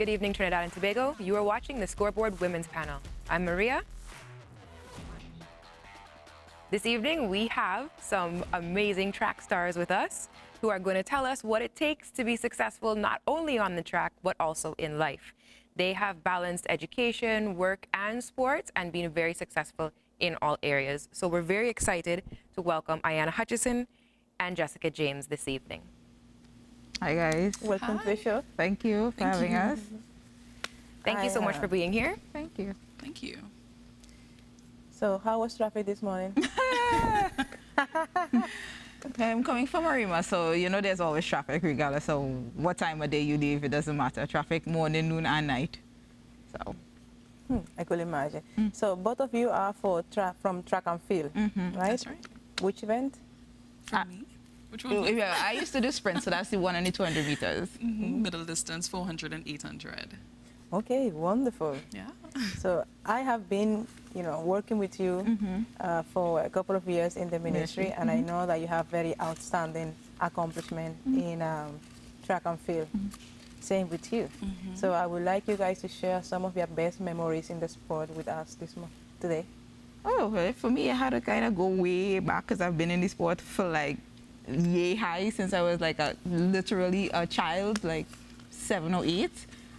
Good evening, Trinidad and Tobago. You are watching the Scoreboard Women's Panel. I'm Maria. This evening, we have some amazing track stars with us who are going to tell us what it takes to be successful not only on the track, but also in life. They have balanced education, work, and sports, and been very successful in all areas. So we're very excited to welcome Ayanna Hutchison and Jessica James this evening. Hi, guys. Welcome to the show. Thank you for having us. Thank you so much for being here. Thank you. Thank you. So, how was traffic this morning? I'm coming from Arima, so you know there's always traffic regardless of what time of day you leave. It doesn't matter. Traffic morning, noon, and night. So. I could imagine. So, both of you are from track and field, right? That's right. Which event? For me? Which one? Yeah, I used to do sprint, so that's the 1 and the 200 meters. Middle distance, 400 and 800. Okay, wonderful. Yeah. So, I have been, working with you for a couple of years in the ministry, and I know that you have very outstanding accomplishment in track and field. Same with you. So, I would like you guys to share some of your best memories in the sport with us today. Oh, well, for me, I had to kind of go way back because I've been in the sport for like yay high since I was like literally a child, like 7 or 8.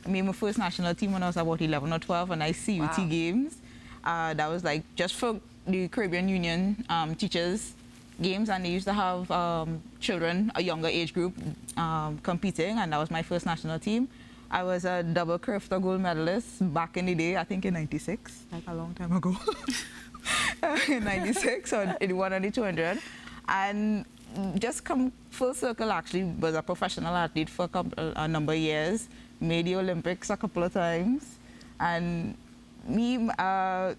I made my first national team when I was about 11 or 12, and I CUT games. That was like just for the Caribbean Union teachers games, and they used to have children, a younger age group, competing, and that was my first national team. I was a double curved gold medalist back in the day, I think in '96, like a long time ago. In '96, on the 1 and the 200. And just come full circle, actually, was a professional athlete for a number of years, made the Olympics a couple of times. And me, I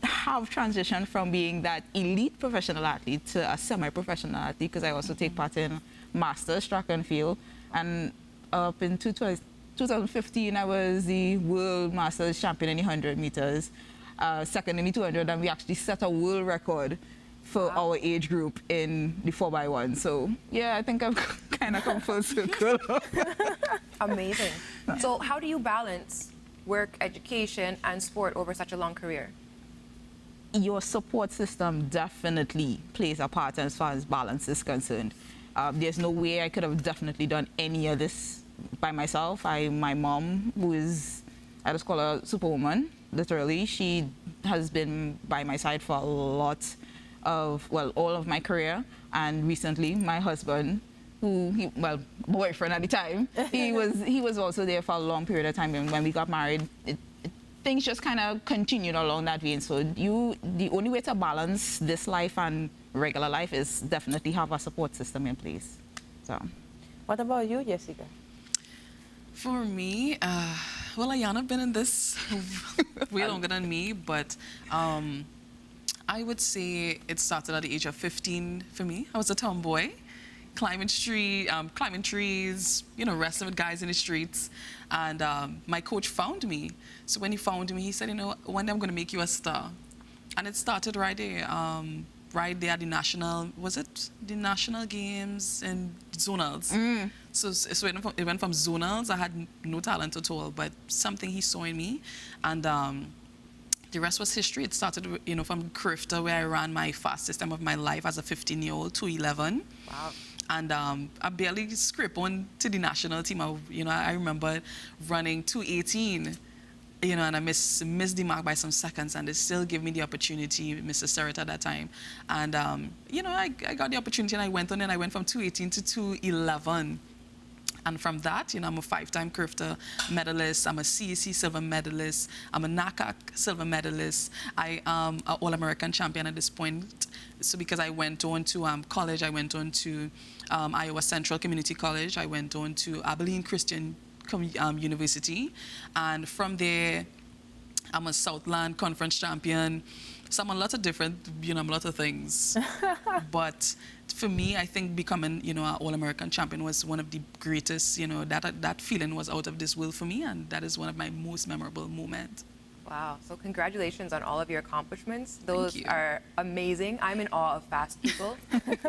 have transitioned from being that elite professional athlete to a semi-professional athlete because I also take part in Masters track and field. And up in 2015, I was the World Masters champion in the 100 meters, second in the 200, and we actually set a world record for our age group in the 4x1. So, yeah, I think I've kind of come full circle. Amazing. So how do you balance work, education, and sport over such a long career? Your support system definitely plays a part as far as balance is concerned. There's no way I could have definitely done any of this by myself. My mom, who is, I just call her superwoman, literally, she has been by my side for a lot of, well, all of my career. And recently, my husband, boyfriend at the time, he was also there for a long period of time. And when we got married, things just kind of continued along that vein. So the only way to balance this life and regular life is definitely have a support system in place. So, what about you, Jessica? For me, well, Ayanna been in this way longer than me, but I would say it started at the age of 15 for me. I was a tomboy, climbing trees, wrestling with guys in the streets. And my coach found me. So when he found me, he said, one day I'm going to make you a star. And it started right there at the national, was it the national games and zonals? So it went from zonals. I had no talent at all, but something he saw in me. And the rest was history. It started, from Crifta, where I ran my fastest time of my life as a 15-year-old, 2:11. Wow. And I barely scraped on to the national team. I remember running 2:18, and I missed the mark by some seconds, and they still gave me the opportunity, Mr. Serrett at that time. And, I got the opportunity, and I went on, and I went from 2:18 to 2:11. And from that, I'm a 5-time Crifta medalist. I'm a CEC silver medalist. I'm a NACAC silver medalist. I am an All-American champion at this point. So because I went on to college, I went on to Iowa Central Community College. I went on to Abilene Christian University. And from there, I'm a Southland Conference champion. So I'm a lot of different, a lot of things. But for me, I think becoming, an All-American champion was one of the greatest, that feeling was out of this world for me, and that is one of my most memorable moments. Wow. So congratulations on all of your accomplishments. Those are amazing. I'm in awe of fast people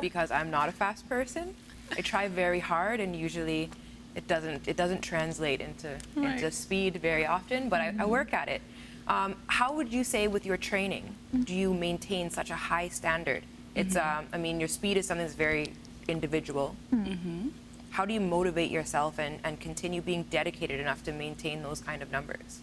because I'm not a fast person. I try very hard, and usually it doesn't translate into Right. speed very often, but I work at it. How would you say with your training, do you maintain such a high standard? It's, I mean, your speed is something that's very individual. How do you motivate yourself and continue being dedicated enough to maintain those kind of numbers?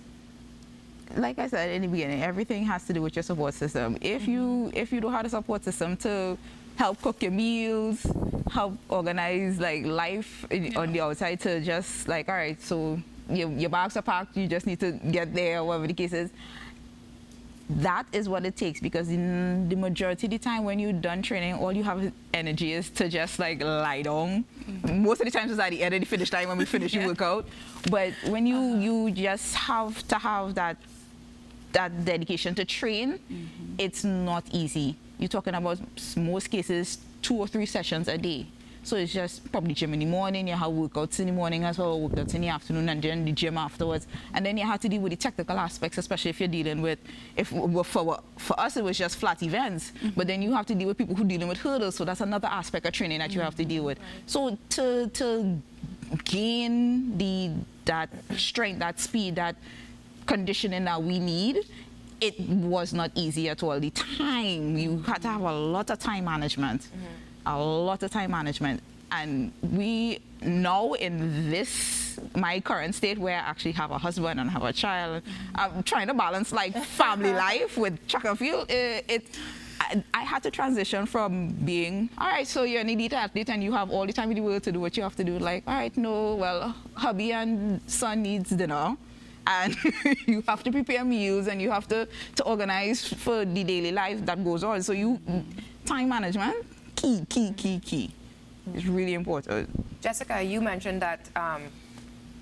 Like I said in the beginning, everything has to do with your support system. If you don't have a support system to help cook your meals, help organize like life on the outside, to just like, all right, so your bags are packed, you just need to get there, whatever the case is. That is what it takes, because in the majority of the time when you're done training, all you have energy is to just like lie down. Most of the times it's at the end of the finish line when we finish the workout. But when you just have to have that dedication to train, it's not easy. You're talking about most cases 2 or 3 sessions a day. So it's just probably gym in the morning, you have workouts in the morning as well, workouts in the afternoon, and then the gym afterwards. And then you have to deal with the technical aspects, especially if you're dealing with, for us it was just flat events, but then you have to deal with people who are dealing with hurdles, so that's another aspect of training that you have to deal with. So to gain that strength, that speed, that conditioning that we need, it was not easy at all. The time, you had to have a lot of time management, a lot of time management. And we now in this, my current state, where I actually have a husband and have a child, I'm trying to balance like family life with track and field. I had to transition from being, all right, so you're an elite athlete and you have all the time in the world to do what you have to do. Like, all right, no, well, hubby and son needs dinner. And you have to prepare meals and you have to organize for the daily life that goes on. So time management, key. It's really important. Jessica, you mentioned that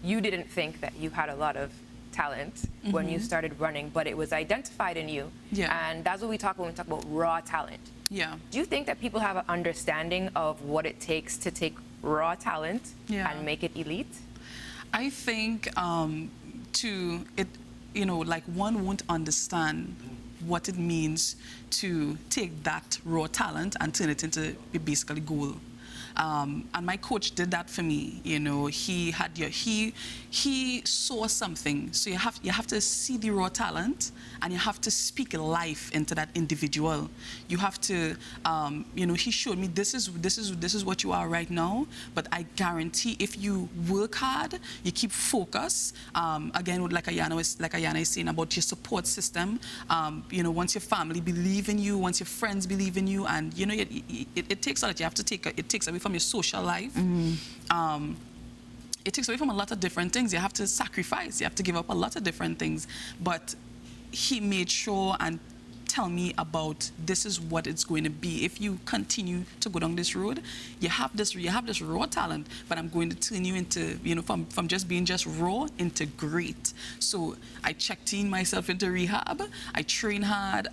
you didn't think that you had a lot of talent when you started running, but it was identified in you. Yeah. And that's what we talk about when we talk about raw talent. Yeah. Do you think that people have an understanding of what it takes to take raw talent and make it elite? I think like one won't understand what it means to take that raw talent and turn it into basically gold. And my coach did that for me. You know, he saw something. So you have to see the raw talent, and you have to speak life into that individual. You have to, he showed me this is what you are right now. But I guarantee if you work hard, you keep focus. Again, like Ayana is saying about your support system. Once your family believe in you, once your friends believe in you, and it takes a lot. You have to it takes away from your social life. It takes away from a lot of different things. You have to sacrifice. You have to give up a lot of different things. But he made sure and tell me about this is what it's going to be. If you continue to go down this road, you have this raw talent, but I'm going to turn you into, from just being just raw into great. So I checked in myself into rehab. I train hard.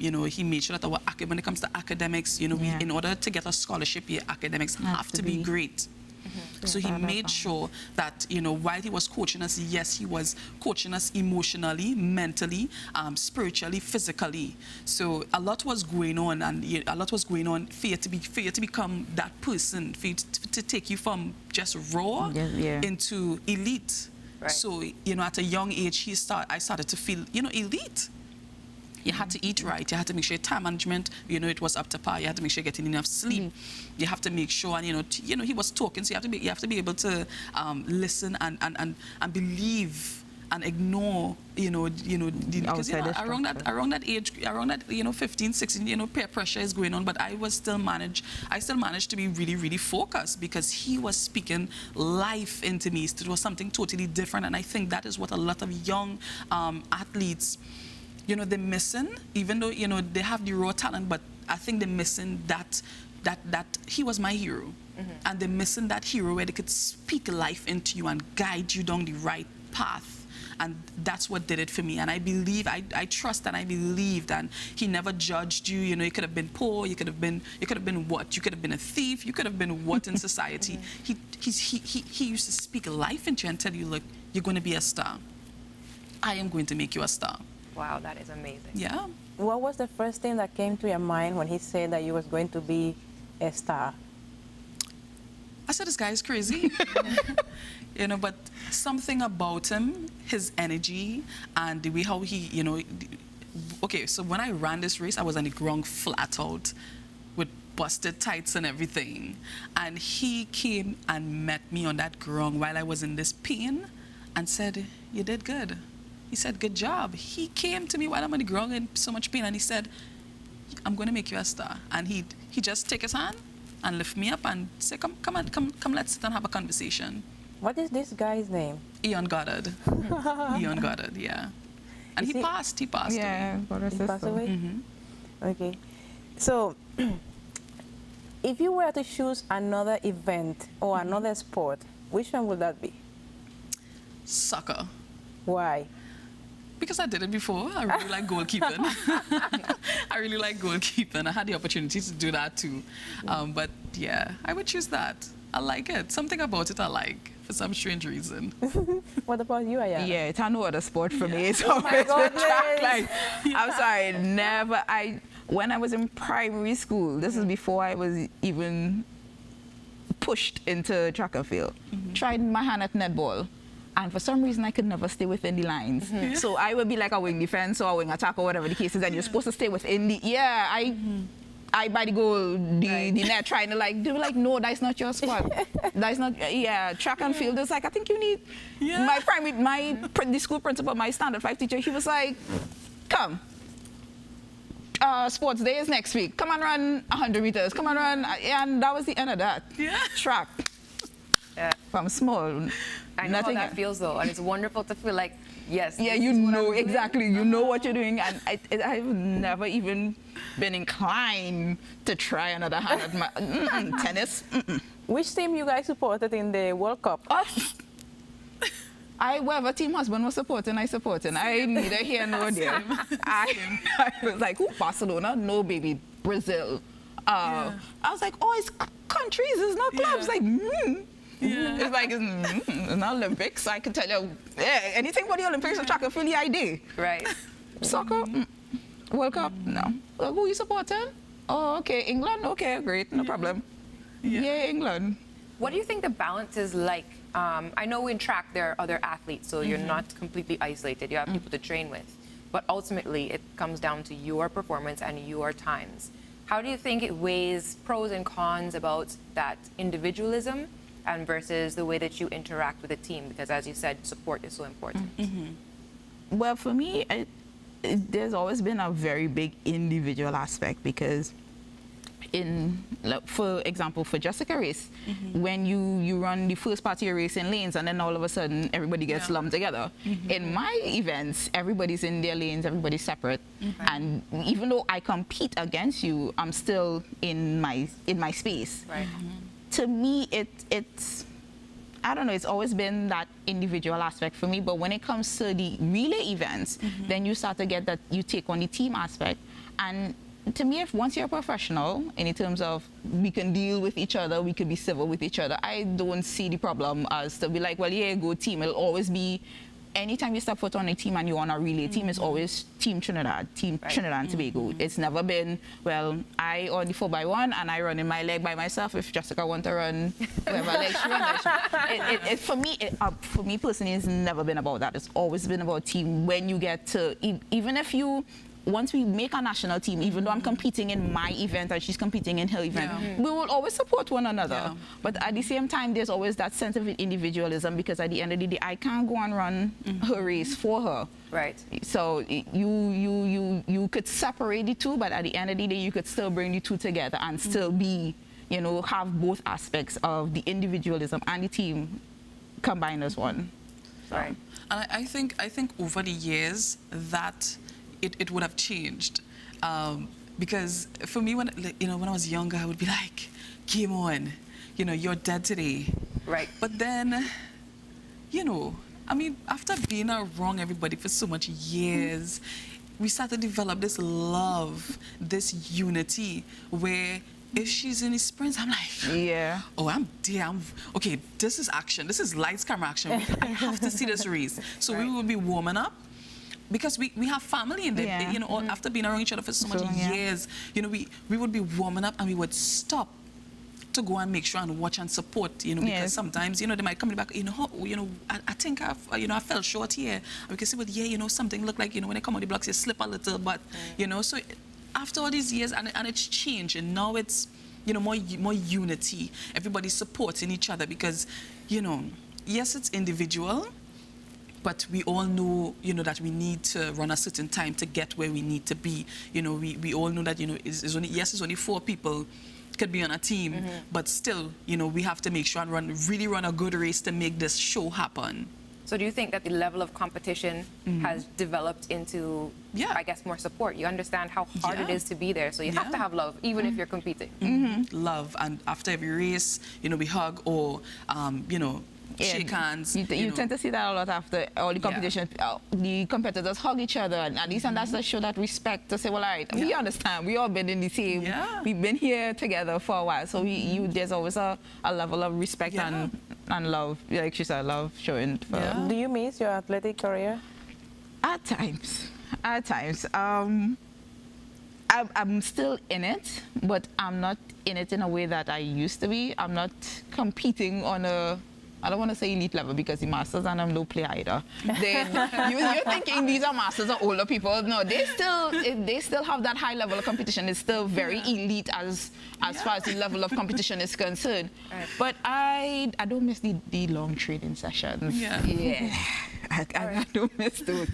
He made sure that when it comes to academics, in order to get a scholarship, your academics have to be great. So he made sure that, while he was coaching us, yes, he was coaching us emotionally, mentally, spiritually, physically. So a lot was going on, and a lot was going on for you to become that person, for you to take you from just raw into elite. Right. So, at a young age, I started to feel, elite. You had to eat right. You had to make sure your time management, it was up to par. You had to make sure you're getting enough sleep. You have to make sure, and he was talking, so you have to be able to listen and believe and ignore, because around that age, 15, 16, peer pressure is going on. But I still managed to be really, really focused, because he was speaking life into me. So it was something totally different, and I think that is what a lot of young athletes, they're missing, even though, they have the raw talent, but I think they're missing that he was my hero. And they're missing that hero where they could speak life into you and guide you down the right path. And that's what did it for me. And I believe, I trust and I believed, and he never judged you. You could have been poor, you could have been what? You could have been a thief, you could have been what in society. He used to speak life into you and tell you, look, you're going to be a star. I am going to make you a star. Wow, that is amazing. Yeah. What was the first thing that came to your mind when he said that you was going to be a star? I said, this guy is crazy. You know, but something about him, his energy, and the way how he, you know, okay, so when I ran this race, I was on the ground flat out with busted tights and everything. And he came and met me on that ground while I was in this pain and said, you did good. He said, good job. He came to me while I'm on the ground in so much pain, and he said, I'm going to make you a star. And he just take his hand and lift me up and say, come, let's sit and have a conversation. What is this guy's name? Ian Goddard. Ian Goddard, yeah. And he passed yeah, away. He passed away? Mm-hmm. Okay. So, if you were to choose another event or another sport, which one would that be? Soccer. Why? Because I did it before. I really like goalkeeping. I really like goalkeeping. I had the opportunity to do that too. But yeah, I would choose that. I like it. Something about it I like for some strange reason. What about you, Ayana? Yeah, it's no other sport for me. It's Oh my always been goodness. track. Like, I'm sorry, never. When I was in primary school, this is before I was even pushed into track and field. Tried my hand at netball. And for some reason, I could never stay within the lines. So I would be like a wing defense or a wing attack or whatever the case is, and you're supposed to stay within the, I by the goal, the net, trying to like, they were like, no, that's not your spot. That's not, track and field is like, I think you need, the school principal, my standard 5 teacher, he was like, come, sports day is next week. Come and run 100 meters, come and run, and that was the end of that. Yeah. Track. Yeah. From small. I know how that feels though, and it's wonderful to feel like, yes. Yeah, you know exactly. You know what you're doing, and I've never even been inclined to try another hand at my tennis. Which team you guys supported in the World Cup? Whatever team husband was supporting, I supporting. I neither here nor there. I was like, who, Barcelona? No, baby, Brazil. I was like, oh, it's countries, it's not clubs. Like, Yeah. It's like, it's not Olympics. I can tell you, anything but the Olympics or track and field, I do. Right. Soccer? World Cup? No. Who you supporting? Oh, okay. England? Okay, great. No problem. Yeah, England. What do you think the balance is like? I know in track there are other athletes, so you're not completely isolated. You have people to train with. But ultimately, it comes down to your performance and your times. How do you think it weighs pros and cons about that individualism and versus the way that you interact with a team? Because as you said, support is so important. Well, for me, there's always been a very big individual aspect because for example, for Jessica race, when you run the first part of your race in lanes and then all of a sudden everybody gets lumped together. In my events, everybody's in their lanes, everybody's separate. And even though I compete against you, I'm still in my space. Right. To me, it's I don't know, it's always been that individual aspect for me, but when it comes to the relay events, then you start to get that you take on the team aspect. And to me, if once you're a professional, in terms of we can deal with each other, we could be civil with each other, I don't see the problem as to be like, well, yeah, go team. It'll always be, anytime you step foot on a team and you're on a relay team, it's always Team Trinidad, Trinidad and Tobago. It's never been, well, I on the 4x1 and I run in my leg by myself. If Jessica want to run whatever leg she runs. For me personally, it's never been about that. It's always been about team. When you get to, even if you, once we make a national team, even though I'm competing in my event and she's competing in her event, we will always support one another. But at the same time, there's always that sense of individualism because at the end of the day, I can't go and run her race for her. Right. So you could separate the two, but at the end of the day, you could still bring the two together and still be, you know, have both aspects of the individualism and the team combined as one. So. Right. And I think over the years that it would have changed, because for me, when I was younger, I would be like, game on, you're dead today. Right. But then, I mean, after being around everybody for so much years, we started to develop this love, this unity, where if she's in the sprints, I'm like, oh, I'm there. Okay, this is action. This is lights, camera, action. I have to see this race. So we will be warming up. Because we have family in there, after being around each other for so much years, we would be warming up and we would stop to go and make sure and watch and support, you know, because Yes. sometimes, you know, they might come back, you know, I think I fell short here. And we can say, well, yeah, you know, something look like, you know, when they come on the blocks, you slip a little, but, you know, so after all these years, and it's changed, and now it's, you know, more unity. Everybody's supporting each other because, you know, yes, it's individual, but we all know, you know, that we need to run a certain time to get where we need to be. You know, we all know that, you know, it's only 4 people could be on a team, but still, you know, we have to make sure and really run a good race to make this show happen. So do you think that the level of competition has developed into, I guess, more support? You understand how hard it is to be there, so you have to have love, even if you're competing. Love, and after every race, you know, we hug or, you know, shake hands. You know. tend to see that a lot after all the competition. The competitors hug each other, and at least and that's to show that respect to say, well, all right, we understand. We all been in the same. We've been here together for a while, so there's always a level of respect and love, like she said, love showing. Do you miss your athletic career? At times. I'm still in it, but I'm not in it in a way that I used to be. I'm not competing on I don't want to say elite level because the masters and them don't play either. Then you're thinking these are masters or older people. No, they still have that high level of competition. It's still very elite as far as the level of competition is concerned. But I don't miss the long training sessions. I don't miss those.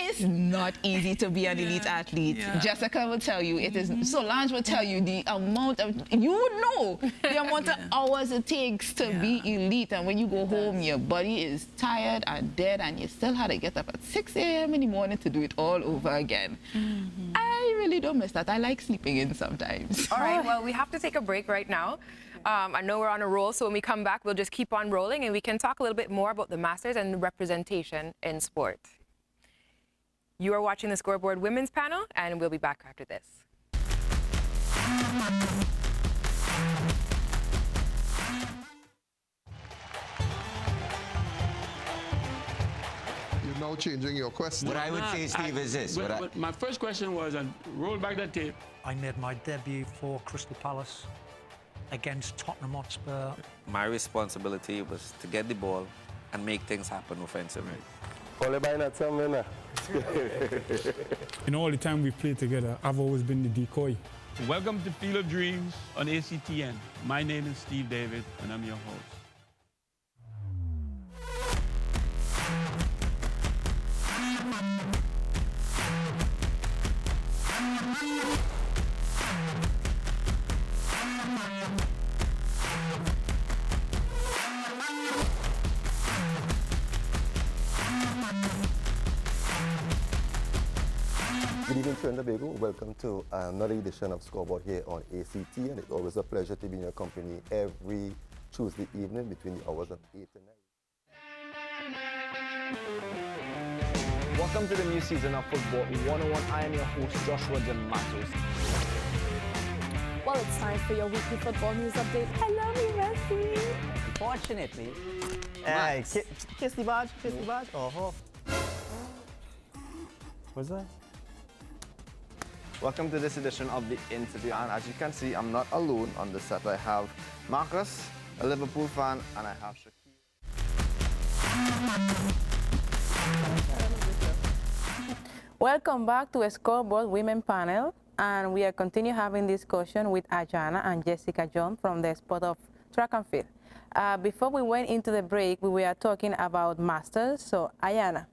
It's not easy to be an elite athlete. Jessica will tell you it is. Solange will tell you the amount of, you would know the amount of hours it takes to be elite. And when you go home, your body is tired and dead, and you still had to get up at 6 a.m. in the morning to do it all over again. I really don't miss that. I like sleeping in sometimes. All right, well, we have to take a break right now. I know we're on a roll, so when we come back, we'll just keep on rolling, and we can talk a little bit more about the Masters and the representation in sport. You are watching the Scoreboard Women's Panel, and we'll be back after this. You're now changing your question. What I would say, Steve, is this. My first question was, and roll back the tape. I made my debut for Crystal Palace against Tottenham Hotspur. My responsibility was to get the ball and make things happen offensively. In all the time we've played together, I've always been the decoy. Welcome to Field of Dreams on ACTN. My name is Steve David, and I'm your host. Good evening, Trinidad and Tobago. Welcome to another edition of Scoreboard here on ACT, and it's always a pleasure to be in your company every Tuesday evening between the hours of 8 and 9. Welcome to the new season of Football 101. I am your host, Joshua D'Amatos. Well, it's time for your weekly football news update. Hello, me, Messi. Unfortunately, kiss the badge, kiss the badge. Oh, what's that? Welcome to this edition of The Interview, and as you can see, I'm not alone on the set. I have Marcus, a Liverpool fan, and I have Shakir. Welcome back to a Scoreboard Women Panel, and we are continue having discussion with Ajana and Jessica John from the sport of track and field. Before we went into the break, we were talking about Masters. So, Ayana,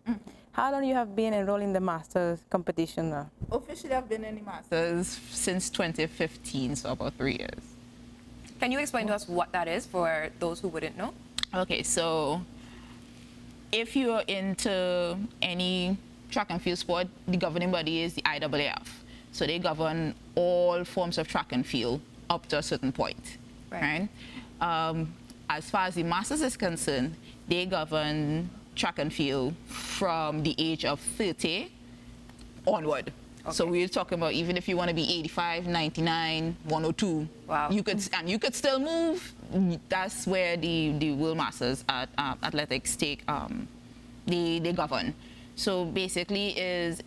how long you have been enrolled in the Masters competition now? Officially, I've been in the Masters since 2015, so about 3 years. Can you explain to us what that is for those who wouldn't know? Okay, so if you're into any track and field sport, the governing body is the IAAF. So they govern all forms of track and field up to a certain point, right? As far as the Masters is concerned, they govern track and field from the age of 30 onward. Okay. So we're talking about even if you want to be 85, 99, 102, you could still move. That's where the World Masters at athletics take they govern. So basically is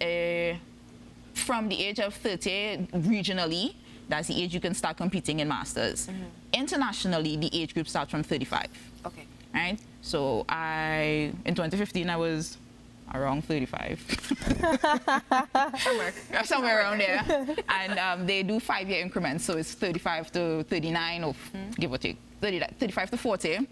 from the age of 30 regionally, that's the age you can start competing in Masters. internationally, the age group starts from 35. Okay. Right? So in 2015, I was around 35. Somewhere around there. And they do 5-year increments, so it's 35 to 39, or give or take, 35 to 40,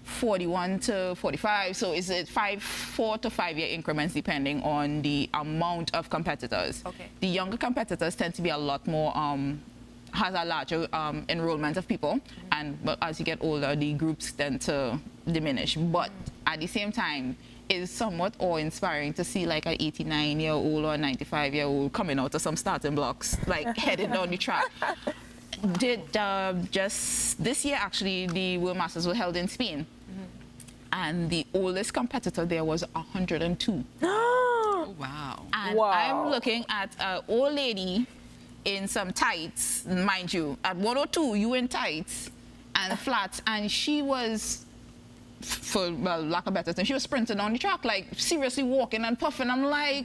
41 to 45. So it's 4 to 5-year increments depending on the amount of competitors. Okay. The younger competitors tend to be a lot more, has a larger enrollment of people, but as you get older, the groups tend to diminish. But at the same time, it's somewhat awe-inspiring to see like an 89-year-old or a 95-year-old coming out of some starting blocks, like heading down the track. Just this year, actually, the World Masters were held in Spain, and the oldest competitor there was 102. Oh, wow. And I'm looking at an old lady in some tights, mind you. At 102, you in tights and flats, and she was, for lack of better term, she was sprinting on the track, like seriously walking and puffing. I'm like,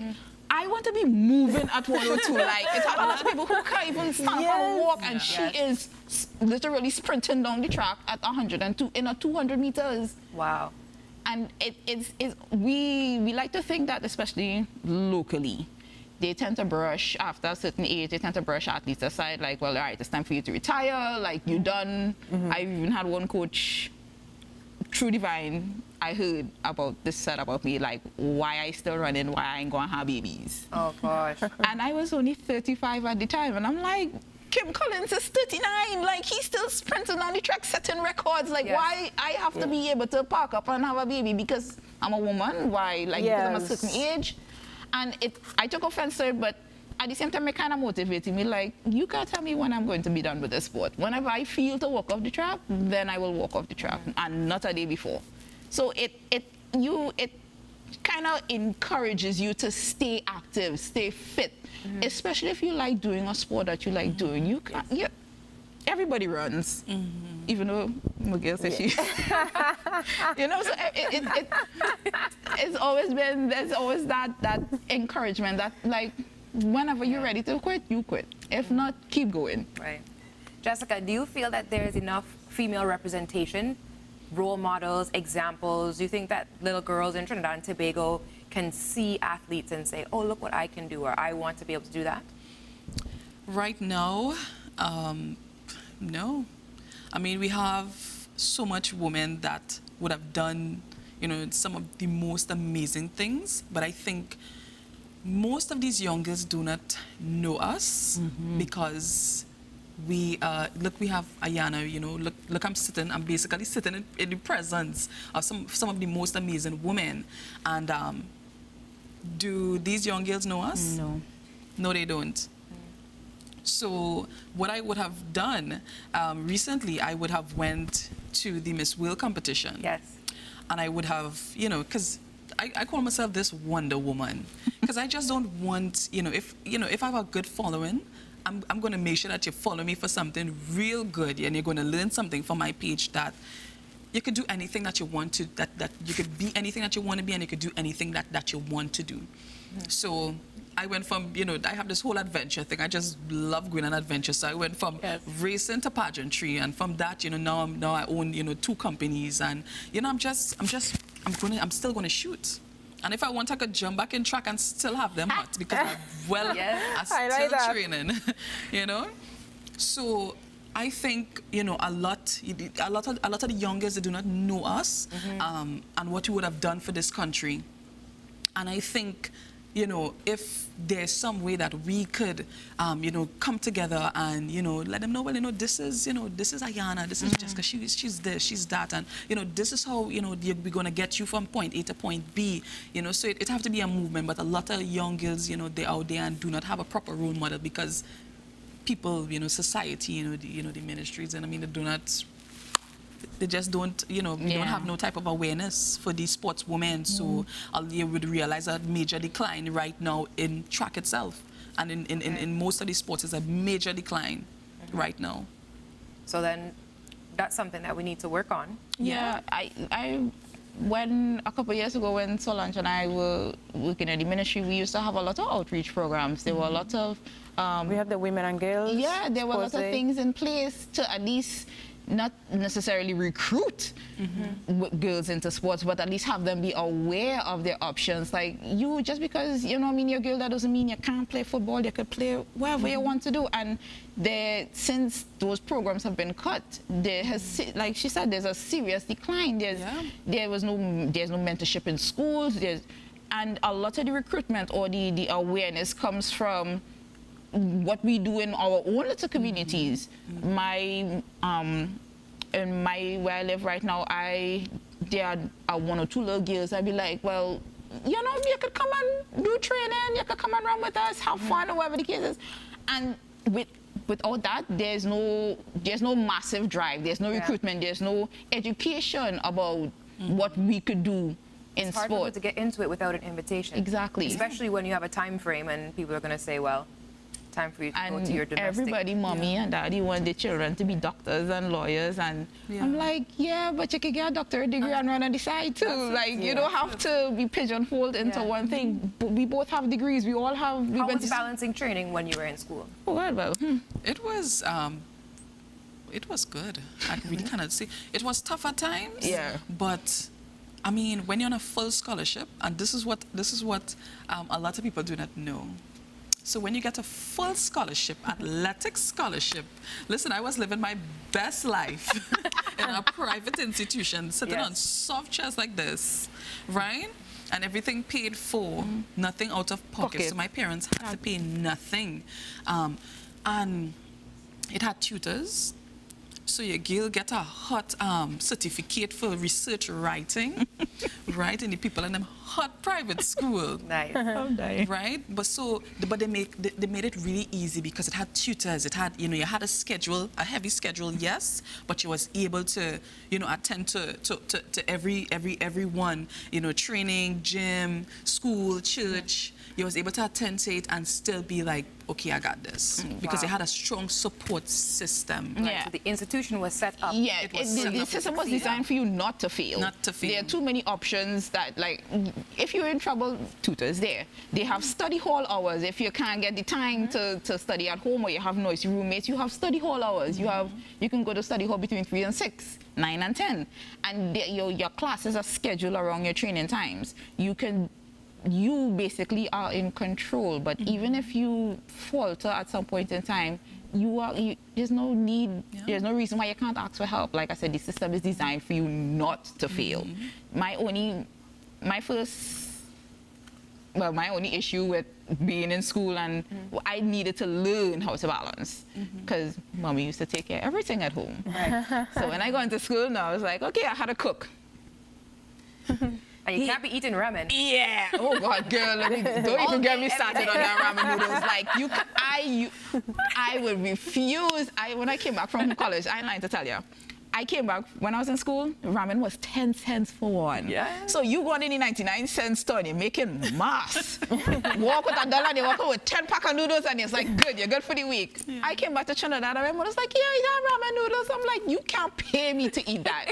I want to be moving at 102. Like, it's a lot of people who can't even stand up and walk, and she is literally sprinting down the track at 102 in a 200 meters. Wow. And we like to think that, especially locally, they tend to brush, after a certain age, they tend to brush athletes aside, like, well, all right, it's time for you to retire, like, you're done. I've even had one coach, True Divine, I heard about this said about me, like, why I still running, why I ain't gonna have babies. Oh, gosh. And I was only 35 at the time, and I'm like, Kim Collins is 39, like, he's still sprinting on the track, setting records, like, why I have to be able to park up and have a baby because I'm a woman, why, like, because I'm a certain age. And I took offense to it, but at the same time, it kind of motivated me, like, you can't tell me when I'm going to be done with this sport. Whenever I feel to walk off the track, then I will walk off the track, and not a day before. So it kind of encourages you to stay active, stay fit, especially if you like doing a sport that you like doing. You can, everybody runs, even though Miguel says she, you know, so it's always been, there's always that encouragement that, like, whenever you're ready to quit, you quit. If not, keep going. Right. Jessica, do you feel that there is enough female representation, role models, examples? Do you think that little girls in Trinidad and Tobago can see athletes and say, oh, look what I can do, or I want to be able to do that? Right now, no. I mean, we have so much women that would have done, you know, some of the most amazing things, but I think most of these young girls do not know us because we have Ayana, you know, look, I'm basically sitting in the presence of some of the most amazing women. And do these young girls know us? No. No, they don't. So what I would have done, recently I would have went to the Miss World competition. Yes. And I would have, you know, because I call myself this Wonder Woman, because I just don't want, if I have a good following, I'm going to make sure that you follow me for something real good, and you're going to learn something from my page, that you could do anything that you want to, that you could be anything that you want to be, and you could do anything that you want to do. So I went from, I have this whole adventure thing. I just love going on adventure. So I went from racing to pageantry, and from that, now I own, 2 companies, and I'm still going to shoot. And if I want, I could jump back in track and still have them hot, because I'm still training, So I think, a lot of the youngers, they do not know us, and what we would have done for this country. And I think, if there's some way that we could, come together and, let them know, well, this is Ayana, this is Jessica, she's this, she's that, and, this is how, we're going to get you from point A to point B, so it have to be a movement. But a lot of young girls, they're out there and do not have a proper role model, because people, society, the ministries, and I mean, they just don't, they don't have no type of awareness for these sportswomen. So you would realize a major decline right now in track itself. And in most of these sports, it's a major decline right now. So then that's something that we need to work on. Yeah, when a couple of years ago, when Solange and I were working in the ministry, we used to have a lot of outreach programs. There were a lot of... we have the Women and Girls. Yeah, there were a lot of things in place to at least not necessarily recruit girls into sports, but at least have them be aware of their options. Like, you, just because, you know what I mean, you're a girl, that doesn't mean you can't play football. You could play whatever you want to do. And since those programs have been cut, there has, like she said, there's a serious decline. There's no mentorship in schools. And a lot of the recruitment or the awareness comes from what we do in our own little communities. In where I live right now, there are one or two little girls. I'd be like, well, you know, you could come and do training, you could come and run with us, have fun, or whatever the case is. And without that, there's no massive drive, there's no recruitment, there's no education about what we could do in it's hard sport. for people to get into it without an invitation. Exactly. Especially when you have a time frame and people are going to say, well, time for you to go to your domestic. Everybody, mommy and daddy, want their children to be doctors and lawyers, and I'm like, yeah, but you can get a doctorate degree and run on the side too. Like, you don't have to be pigeonholed into one thing. But we both have degrees. We all have. How was balancing training when you were in school? Oh, well. It was good. I really cannot say. It was tough at times. Yeah. But I mean, when you're on a full scholarship, and this is what a lot of people do not know. So when you get a full scholarship, athletic scholarship, listen, I was living my best life in a private institution, sitting on soft chairs like this, right? And everything paid for, nothing out of pocket. So my parents had to pay nothing. And it had tutors. So your girl get a hot certificate for research writing, right? And the people in them hot private school. Nice. Right? But they made it really easy because it had tutors. It had, you had a schedule, a heavy schedule, yes, but you was able to, attend to everyone, training, gym, school, church. You was able to attend to it and still be like, okay, I got this. Because it had a strong support system. Right, so the institution was set up. Yeah, the system was designed for you not to fail. Not to fail. There are too many options that, like, if you're in trouble, tutors there. They have study hall hours. If you can't get the time to study at home or you have noisy roommates, you have study hall hours. You can go to study hall between 3 and 6, 9 and 10. And your classes are scheduled around your training times. You basically are in control, but even if you falter at some point in time, there's no need, there's no reason why you can't ask for help. Like I said, the system is designed for you not to fail. My only issue with being in school, and I needed to learn how to balance, because mommy used to take care of everything at home. Right. So when I got into school now, I was like, okay, I had to cook. And you can't be eating ramen. Yeah. Oh God, girl, don't even get me started on that ramen noodles. Like, I would refuse. When I came back from college, I ain't lying to tell you, I came back when I was in school. Ramen was 10 cents for one. Yeah. So you going in the 99-cent store and you're making mass. Walk with $1 and you walk with 10 pack of noodles and it's like, good, you're good for the week. Yeah. I came back to Trinidad and my mother's like, yeah, you got ramen noodles. I'm like, you can't pay me to eat that.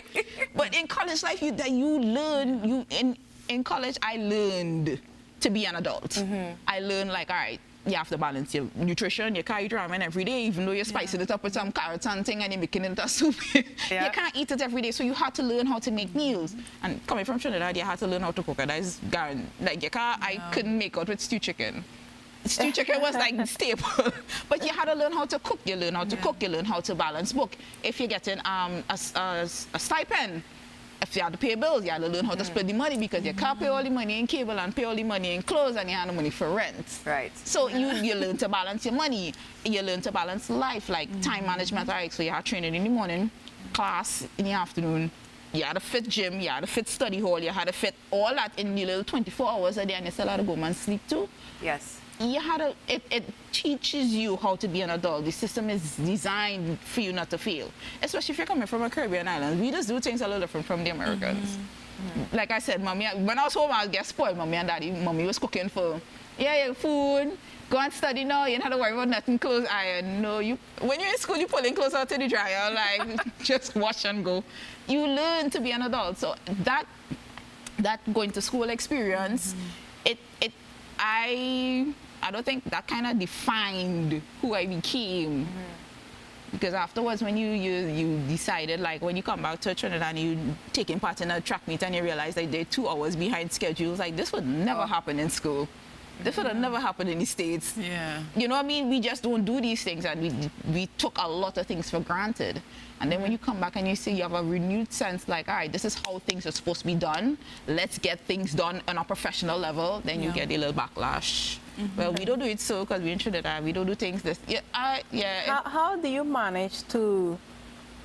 But in college life, you learn. In college, I learned to be an adult. I learned, like, all right, you have to balance your nutrition. You can't eat ramen every day, even though you're spicing it up with some carrots and thing and you're making it into soup. You can't eat it every day, so you had to learn how to make meals. And coming from Trinidad, you had to learn how to cook it. Like, I couldn't make out with stew chicken. Stew chicken was like staple. But you had to learn how to cook. You learn how to cook. You learn how to balance book. If you're getting a stipend, if you had to pay bills, you had to learn how to split the money, because you can't pay all the money in cable and pay all the money in clothes, and you have no money for rent. Right. So you learn to balance your money. You learn to balance life, like time management. All right, so you have training in the morning, class in the afternoon. You had to fit gym, you had to fit study hall, you had to fit all that in your little 24 hours a day, and you still had to go and sleep too. Yes. It teaches you how to be an adult. The system is designed for you not to fail. Especially if you're coming from a Caribbean island. We just do things a little different from the Americans. Like I said, mommy, when I was home, I would get spoiled. Mommy and daddy, mommy was cooking for, food, go and study now, you don't have to worry about nothing, clothes iron. No, when you're in school, you're pulling clothes out to the dryer, like, just wash and go. You learn to be an adult. So that going to school experience, I don't think that kind of defined who I became Because afterwards, when you decided, like when you come back to Trinidad and you taking part in a track meet and you realize that they're 2 hours behind schedule, like this would never happen in school. This would have never happened in the States. Yeah. You know what I mean? We just don't do these things, and we took a lot of things for granted. And then when you come back and you see you have a renewed sense like, all right, this is how things are supposed to be done. Let's get things done on a professional level. Then you get a little backlash. Well, we don't do it so because we're in Trinidad. We don't do things this. Yeah, How do you manage to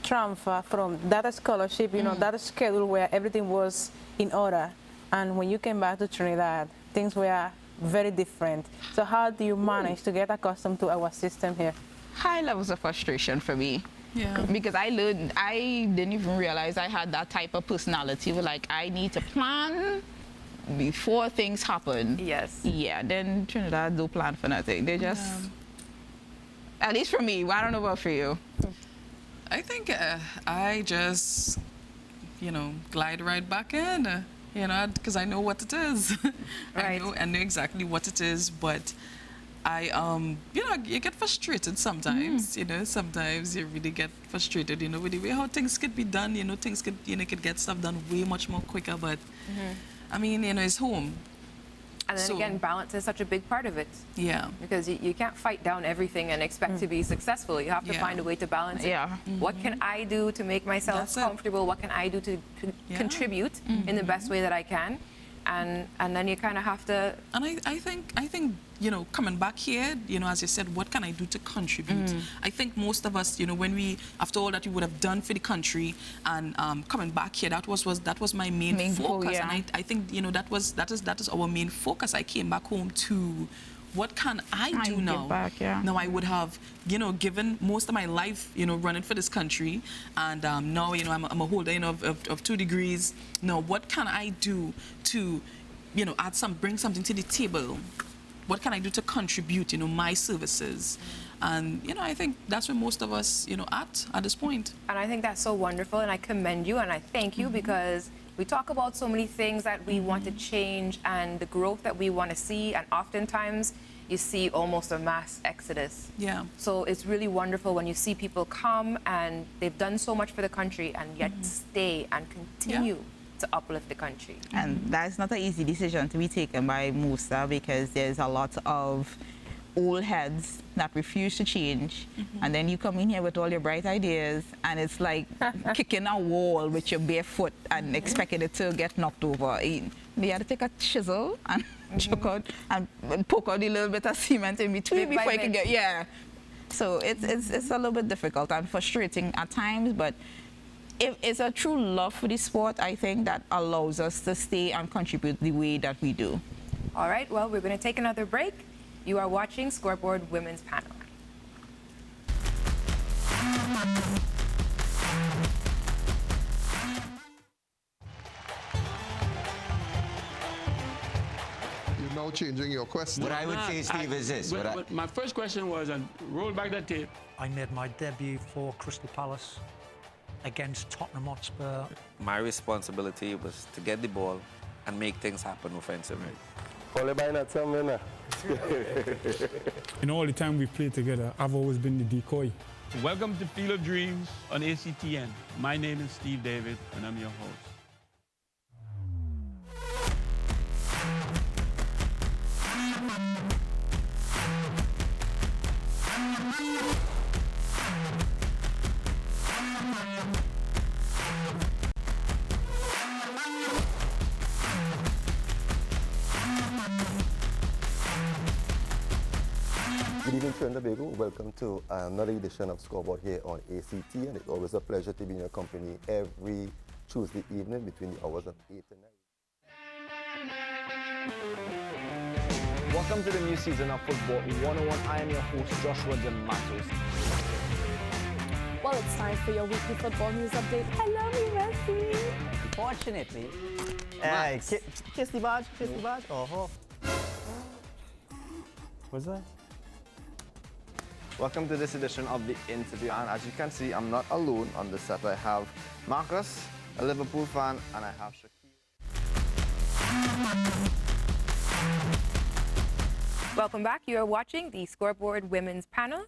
transfer from that scholarship, you know, that schedule where everything was in order, and when you came back to Trinidad, things were very different. So how do you manage to get accustomed to our system here? High levels of frustration for me. Yeah. Because I didn't even realize I had that type of personality where like I need to plan before things happen. Yes. Yeah, then Trinidad don't plan for nothing. They just, at least for me, I don't know about for you. I think I just, you know, glide right back in. You know, because I know what it is. Right. I know exactly what it is, but I, you know, you get frustrated sometimes. You know, sometimes you really get frustrated, you know, with the way how things could be done. You know, things could, you know, could get stuff done way much more quicker, but I mean, you know, it's home. And then again, balance is such a big part of it. Yeah. Because you can't fight down everything and expect to be successful. You have to find a way to balance it. Yeah. What can I do to make myself comfortable? What can I do to contribute in the best way that I can? And then you kind of have to... And I think, you know, coming back here, you know, as you said, what can I do to contribute? I think most of us, you know, when we, after all that we would have done for the country and coming back here, that was my main focus. And I think, you know, that is our main focus. I came back home to... What can I do now? Now I would have, you know, given most of my life, you know, running for this country, and now, you know, I'm a holder, you know, of 2 degrees. Now, what can I do to, you know, bring something to the table? What can I do to contribute, you know, my services? And, you know, I think that's where most of us, you know, at this point. And I think that's so wonderful, and I commend you and I thank you because we talk about so many things that we want to change and the growth that we want to see, and oftentimes you see almost a mass exodus. Yeah. So it's really wonderful when you see people come and they've done so much for the country and yet stay and continue to uplift the country. And that's not an easy decision to be taken by Musa because there's a lot of old heads that refuse to change, and then you come in here with all your bright ideas and it's like kicking a wall with your bare foot and expecting it to get knocked over. You had to take a chisel and choke out and poke out a little bit of cement in between before you can get, so it's a little bit difficult and frustrating at times, but it's a true love for the sport, I think, that allows us to stay and contribute the way that we do. All right, well, we're going to take another break. You are watching Scoreboard Women's Panel. You're now changing your question. What I would say, Steve, is this. But my first question was, and roll back that tape. I made my debut for Crystal Palace against Tottenham Hotspur. My responsibility was to get the ball and make things happen offensively. In all the time we played together, I've always been the decoy. Welcome to Field of Dreams on ACTN. My name is Steve David, and I'm your host. Good evening, Trinidad and Tobago. Welcome to another edition of Scoreboard here on ACT, and it's always a pleasure to be in your company every Tuesday evening between the hours of 8 and 9. Welcome to the new season of Football 101. I am your host, Joshua DeMatos. Well, it's time for your weekly football news update. Hello, Messi. Unfortunately, kiss the badge, kiss the badge. Oh, what's that? Welcome to this edition of The Interview, and as you can see, I'm not alone on the set. I have Marcus, a Liverpool fan, and I have Welcome back. You are watching the Scoreboard Women's Panel.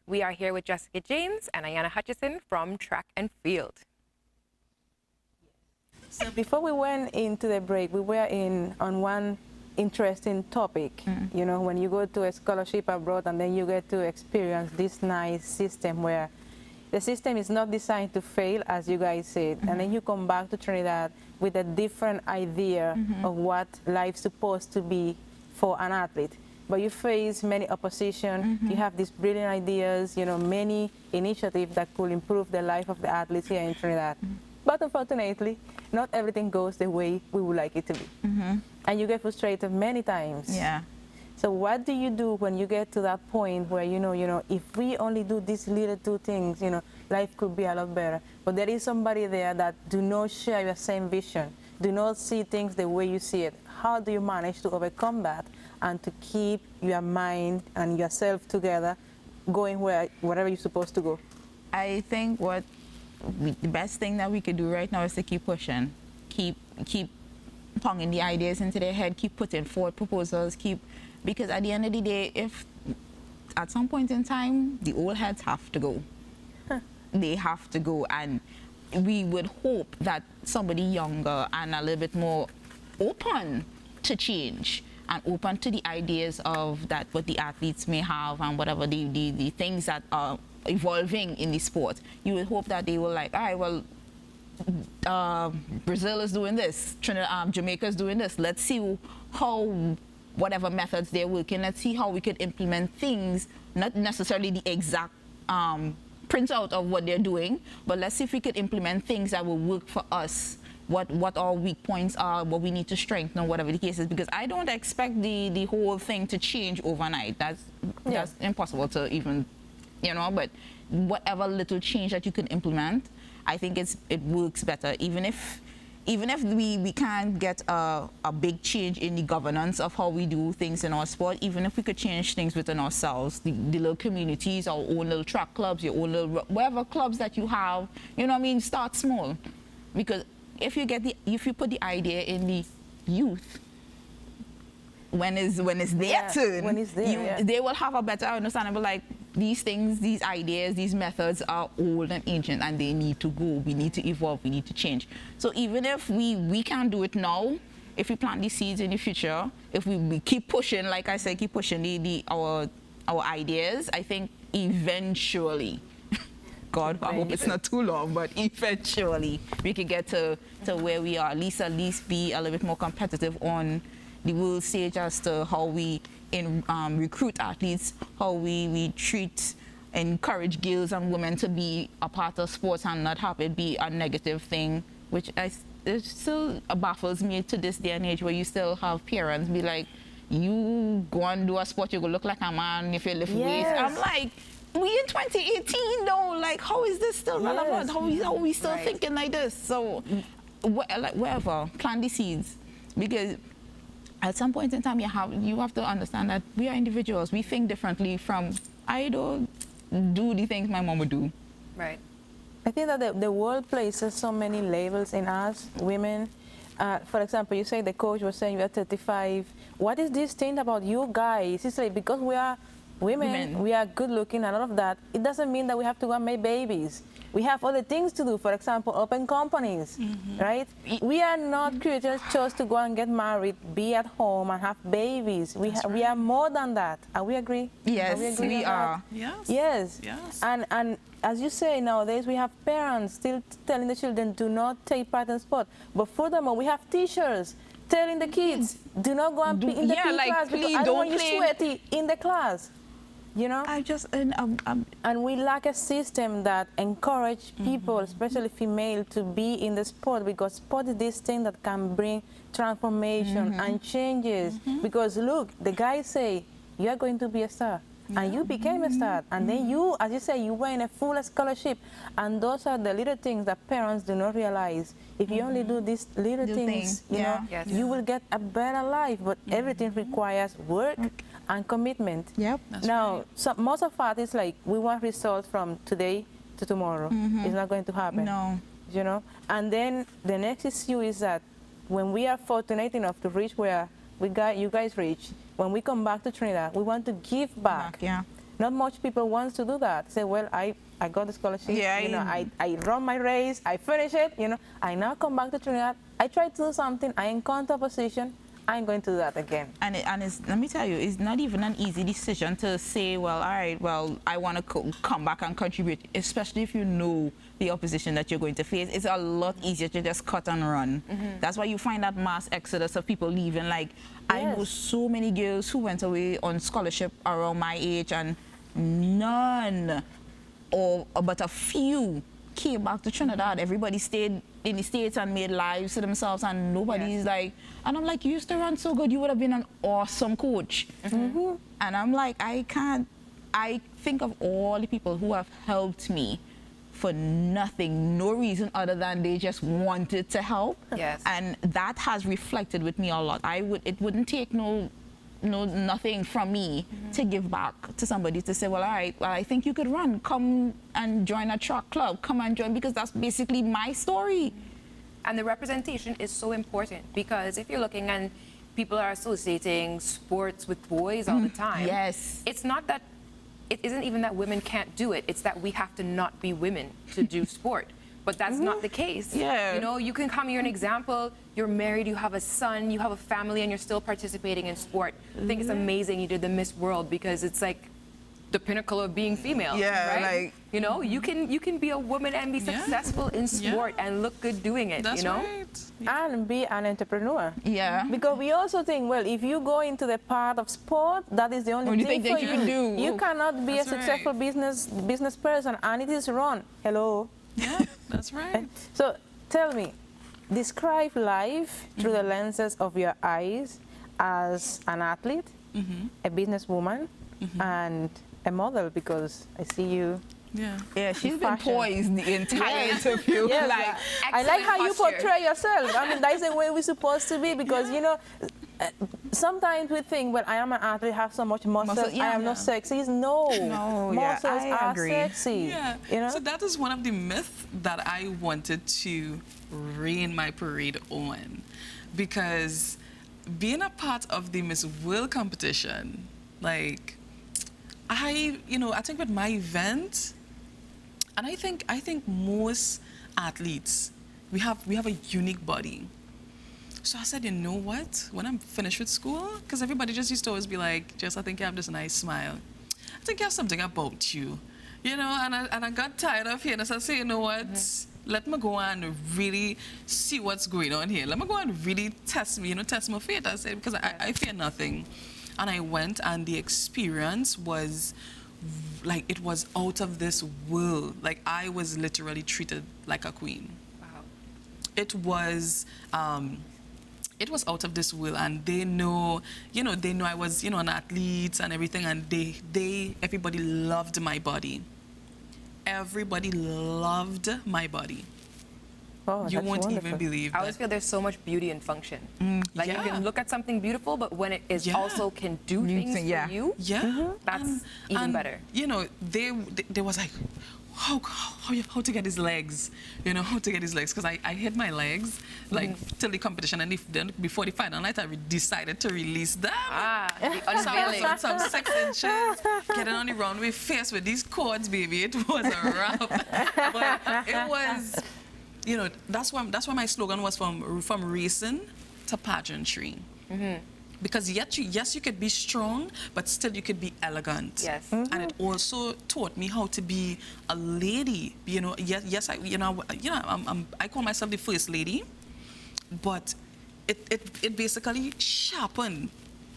We are here with Jessica James and Ayanna Hutchison from Track and Field. So before we went into the break, we were on one interesting topic. You know, when you go to a scholarship abroad and then you get to experience this nice system where the system is not designed to fail, as you guys said, and then you come back to Trinidad with a different idea of what life's supposed to be for an athlete. But you face many opposition, you have these brilliant ideas, you know, many initiatives that could improve the life of the athletes here in Trinidad. But unfortunately, not everything goes the way we would like it to be. And you get frustrated many times. Yeah. So what do you do when you get to that point where, you know, if we only do these little two things, you know, life could be a lot better. But there is somebody there that do not share your same vision, do not see things the way you see it. How do you manage to overcome that and to keep your mind and yourself together going wherever you're supposed to go? I think the best thing that we could do right now is to keep pushing, keep ponging the ideas into their head, keep putting forward proposals, because at the end of the day, if at some point in time, the old heads have to go. They have to go, and we would hope that somebody younger and a little bit more open to change and open to the ideas of that what the athletes may have and whatever the things that are evolving in the sport. You would hope that they will like, all right, well, Brazil is doing this, Jamaica is doing this. Let's see how, whatever methods they're working, let's see how we could implement things, not necessarily the exact printout of what they're doing, but let's see if we could implement things that will work for us, what our weak points are, what we need to strengthen, or whatever the case is, because I don't expect the whole thing to change overnight. That's impossible to even, you know, but whatever little change that you can implement, I think it works better, even if we can't get a big change in the governance of how we do things in our sport. Even if we could change things within ourselves, the little communities, our own little track clubs, your own little whatever clubs that you have, you know what I mean, start small. Because if you put the idea in the youth, when it's their turn, they will have a better understanding. But like, these things, these ideas, these methods are old and ancient, and they need to go. We need to evolve. We need to change. So even if we can't do it now, if we plant these seeds in the future, if we keep pushing, like I said, keep pushing our ideas, I think eventually, God, I hope it's not too long, but eventually we can get to where we are. At least be a little bit more competitive on the world stage as to how we recruit athletes, how we encourage girls and women to be a part of sports and not have it be a negative thing, which it still baffles me to this day and age, where you still have parents be like, you go and do a sport, you go look like a man if you lift weights. I'm like, we in 2018 though, like, how is this still relevant? How are we still thinking like this? So like, wherever, plant the seeds, because at some point in time, you have to understand that we are individuals. We think differently from, I don't do the things my mom would do. Right. I think that the world places so many labels in us, women. For example, you say the coach was saying you are 35. What is this thing about you guys? It's like, because we are women, we are good looking and all of that, it doesn't mean that we have to go and make babies. We have other things to do, for example, open companies, right? We are not creatures just to go and get married, be at home and have babies. We are more than that. Are we agree? Yes, we are. Yes. And as you say, nowadays we have parents still telling the children, do not take part in sport. But furthermore, we have teachers telling the kids, do not go and be in the PE class because I don't want you sweaty in the class. You know, and we lack a system that encourage people, especially female, to be in the sport, because sport is this thing that can bring transformation and changes. Because look, the guys say, you are going to be a star, and you became a star, and then you, as you say, you were in a full scholarship, and those are the little things that parents do not realize. If you only do these little things, you know, you will get a better life, but everything requires work and commitment. Now, most of us, it's like, we want results from today to tomorrow. It's not going to happen. No. You know? And then the next issue is that when we are fortunate enough to reach where you guys reach, when we come back to Trinidad, we want to give back. not much people want to do that. Say, well, I got the scholarship, Yeah, you know, I run my race, I finish it, you know, I now come back to Trinidad, I try to do something, I encounter opposition, I'm going to do that again. And it's, let me tell you, it's not even an easy decision to say, well, all right, well, I want to come back and contribute, especially if you know the opposition that you're going to face. It's a lot easier to just cut and run. That's why you find that mass exodus of people leaving. Like, I know so many girls who went away on scholarship around my age, and none, or but a few, came back to Trinidad. Everybody stayed in the States and made lives for themselves, and nobody's like, and I'm like, you used to run so good, you would have been an awesome coach. And I'm like, I think of all the people who have helped me for nothing, no reason other than they just wanted to help. And that has reflected with me a lot. It wouldn't take nothing from me to give back to somebody to say, well, all right, well, I think you could run. Come and join a track club. Come and join, because that's basically my story. And the representation is so important, because if you're looking and people are associating sports with boys all the time. It's not that, it isn't even that women can't do it. It's that we have to not be women to do sport. But that's not the case. You know, you can come here an example, you're married, you have a son, you have a family, and you're still participating in sport. I think it's amazing you did the Miss World, because it's like the pinnacle of being female, right? Like, you know, you can be a woman and be successful in sport and look good doing it, you know? And be an entrepreneur. Yeah. Because we also think, well, if you go into the part of sport, that is the only thing that you can do. You cannot be a successful business person, and it is wrong. Hello. Yeah, that's right. So tell me, describe life through the lenses of your eyes as an athlete, a businesswoman, and a model, because I see you. Yeah, she's been poised the entire interview. Like, I like how you portray yourself. I mean, that's the way we're supposed to be, because, you know, sometimes we think, well, I am an athlete, I have so much muscle, I am not sexy. No, muscles are sexy. You know? So that is one of the myths that I wanted to rain my parade on, because being a part of the Miss World competition, like, I think with my event, and I think most athletes, we have a unique body. So I said, you know what? When I'm finished with school, because everybody just used to always be like, Jess, I think you have this nice smile. I think you have something about you, you know. And I got tired of hearing. So I said, you know what? Let me go and really see what's going on here. Let me go and really test me, test my faith. I said, because I fear nothing. And I went, and the experience was like, it was out of this world. Like, I was literally treated like a queen. Wow. It was out of this world, and they know I was, an athlete and everything, and everybody loved my body. Everybody loved my body. Oh, you won't even believe that. I always feel there's so much beauty in function. Like, you can look at something beautiful, but when it is also can do things for you, that's even better. You know, they was like, how to get his legs, how to get his legs, because I hid my legs like till the competition, and then before the final night I decided to release them. The unveiling. So I was some 6 inches, getting on the runway face with these cords, baby. It was a wrap. But it was, that's why my slogan was from racing to pageantry. Because yes, you could be strong, but still you could be elegant. Yes. And it also taught me how to be a lady. Yes, I call myself the first lady, but it basically sharpened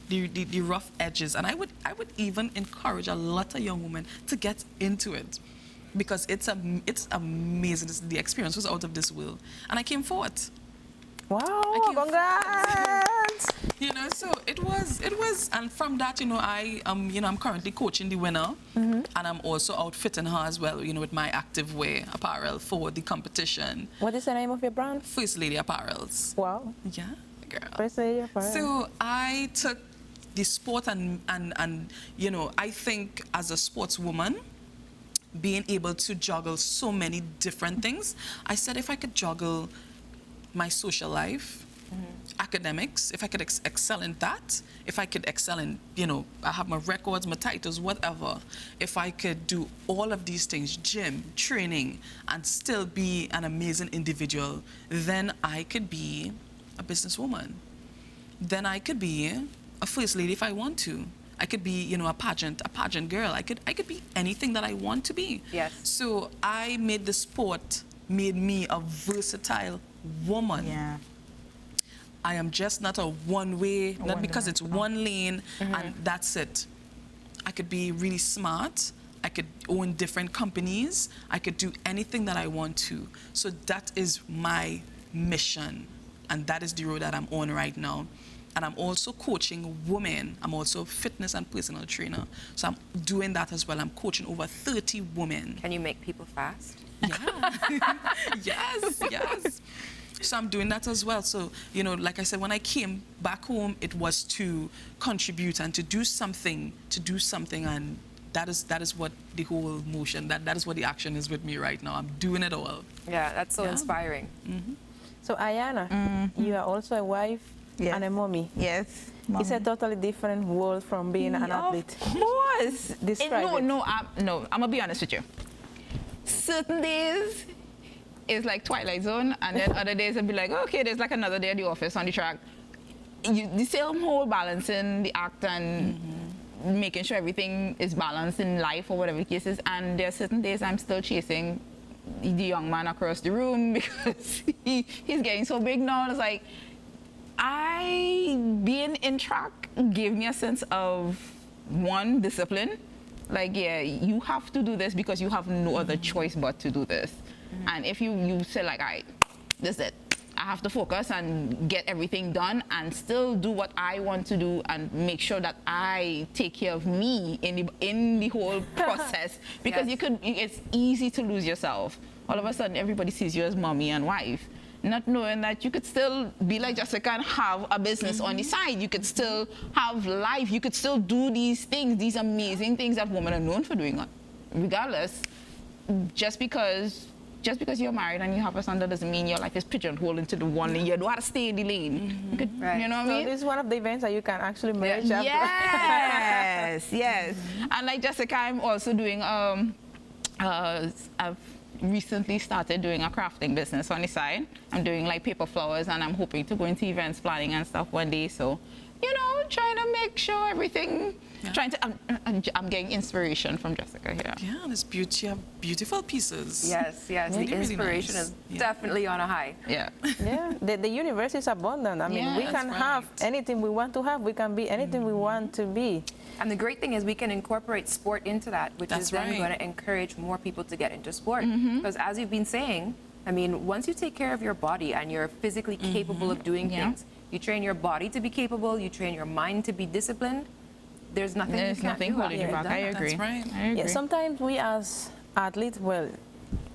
the rough edges. And I would even encourage a lot of young women to get into it, because it's amazing. The experience was out of this world, and I came forth. Wow! Congrats! So it was, and from that, I'm currently coaching the winner, and I'm also outfitting her as well, with my active wear apparel for the competition. What is the name of your brand? First Lady Apparels. Wow. Yeah, girl. First Lady Apparels. So I took the sport and I think as a sportswoman, being able to juggle so many different things, I said if I could juggle my social life, academics, if I could excel in that, if I could excel in, I have my records, my titles, whatever, if I could do all of these things, gym, training, and still be an amazing individual, then I could be a businesswoman. Then I could be a first lady if I want to. I could be, a pageant girl. I could be anything that I want to be. Yes. So I made the sport, made me a versatile woman. Yeah. I am just not a one-way, not because it's one lane and that's it. I could be really smart. I could own different companies. I could do anything that I want to. So that is my mission. And that is the road that I'm on right now. And I'm also coaching women. I'm also a fitness and personal trainer. So I'm doing that as well. I'm coaching over 30 women. Can you make people fast? Yeah. yes. So I'm doing that as well. So, like I said, when I came back home, it was to contribute and to do something, and that is what the whole motion, that is what the action is with me right now. I'm doing it all. Yeah, that's so inspiring. So, Ayana, you are also a wife and a mommy. Yes. Mom. It's a totally different world from being an athlete. Of course. Describe it. No, I'm going to be honest with you. Certain days, it's like Twilight Zone, and then other days I'll be like, okay, there's like another day at the office on the track. The same whole balancing the act and making sure everything is balanced in life or whatever the case is. And there are certain days I'm still chasing the young man across the room because he's getting so big now. It's like, being in track gave me a sense of, one, discipline. Like, yeah, you have to do this because you have no other choice but to do this. And if you say like, all right, this is it. I have to focus and get everything done and still do what I want to do and make sure that I take care of me in the whole process. Because it's easy to lose yourself. All of a sudden, everybody sees you as mommy and wife, not knowing that you could still be like Jessica and have a business on the side. You could still have life. You could still do these things, these amazing things that women are known for doing. Regardless, just because you're married and you have a son, that doesn't mean your life is pigeonholed into the one lane. You don't have to stay in the lane. You, could, you know what I mean? So this is one of the events that you can actually merge. Yes. And like Jessica, I'm also doing, I've recently started doing a crafting business on the side. I'm doing like paper flowers, and I'm hoping to go into events planning and stuff one day. So, trying to make sure everything. I'm getting inspiration from Jessica here. Yeah, this beautiful pieces. Yes. The inspiration is definitely on a high. Yeah. The universe is abundant. I mean, we can have anything we want to have. We can be anything we want to be. And the great thing is we can incorporate sport into that, which is then going to encourage more people to get into sport. Because as you've been saying, I mean, once you take care of your body and you're physically capable of doing things, you train your body to be capable, you train your mind to be disciplined, there's nothing holding you back. I agree. That's right. I agree. Yeah, sometimes we as athletes, well,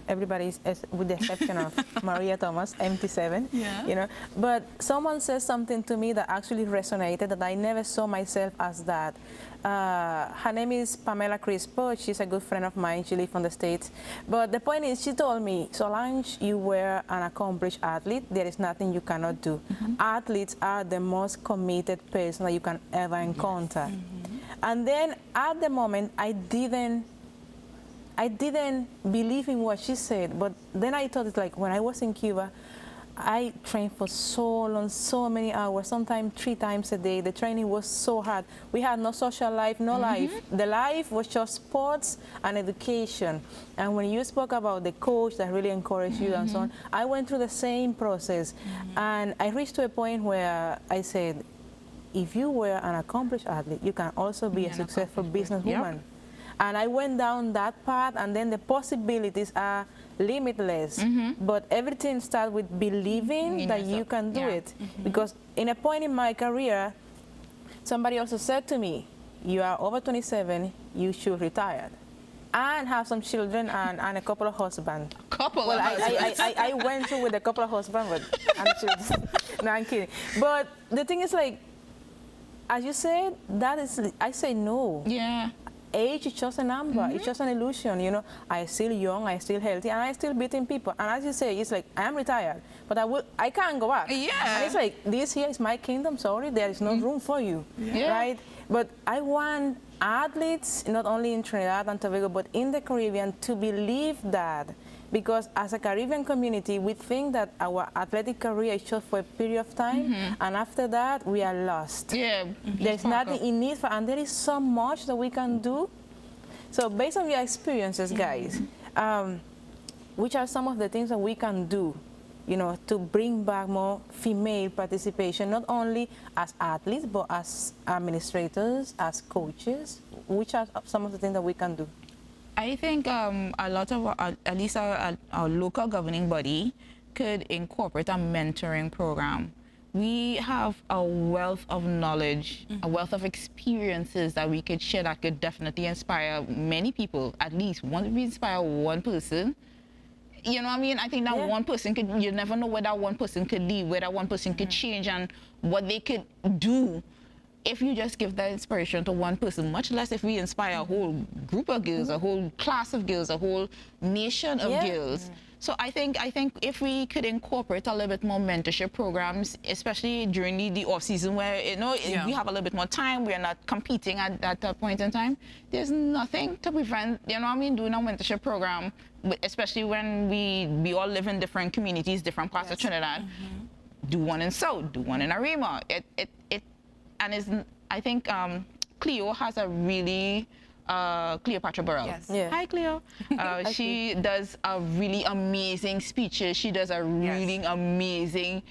everybody, with the exception of Maria Thomas, MT7, but someone says something to me that actually resonated, that I never saw myself as that. Her name is Pamela Crispo. She's a good friend of mine. She lives in the States. But the point is, she told me, Solange, you were an accomplished athlete. There is nothing you cannot do. Athletes are the most committed person that you can ever encounter. And then at the moment, I didn't believe in what she said. But then I thought, it's like, when I was in Cuba, I trained for so long, so many hours, sometimes 3 times a day. The training was so hard. We had no social life, no life. The life was just sports and education. And when you spoke about the coach that really encouraged you and so on, I went through the same process. And I reached to a point where I said, if you were an accomplished athlete, you can also be a successful businesswoman. And I went down that path, and then the possibilities are limitless. But everything starts with believing that you can do it. Because in a point in my career, somebody also said to me, you are over 27, you should retire and have some children and a couple of husbands. I went through with a couple of husbands and children. No, I'm kidding. But the thing is, like, as you said, I say no. Yeah. age is just a number. It's just an illusion, you know. I'm still young, I'm still healthy, and I'm still beating people. And as you say, it's like, I'm retired, but I can't go back. Yeah. And it's like, this here is my kingdom, sorry, there is no room for you, right? But I want athletes, not only in Trinidad and Tobago, but in the Caribbean, to believe that. Because as a Caribbean community, we think that our athletic career is just for a period of time, and after that, we are lost. Yeah. There's nothing in need for, and there is so much that we can do. So based on your experiences, guys, which are some of the things that we can do, you know, to bring back more female participation, not only as athletes, but as administrators, as coaches? Which are some of the things that we can do? I think a lot of, at least our local governing body could incorporate a mentoring program. We have a wealth of knowledge, a wealth of experiences that we could share that could definitely inspire many people. At least we inspire one person. You know what I mean? I think that one person could, you never know where that one person could lead, where that one person could change, and what they could do if you just give that inspiration to one person, much less if we inspire a whole group of girls, a whole class of girls, a whole nation of girls. So I think if we could incorporate a little bit more mentorship programs, especially during the off season where, you know, we have a little bit more time, we are not competing at that point in time, there's nothing to prevent, you know what I mean, doing a mentorship program, especially when we all live in different communities, different parts of Trinidad. Do one in South, do one in Arima. And I think Cleo has a really, Cleopatra Burrell. Hi, Cleo. She does a really amazing speeches. She does a really amazing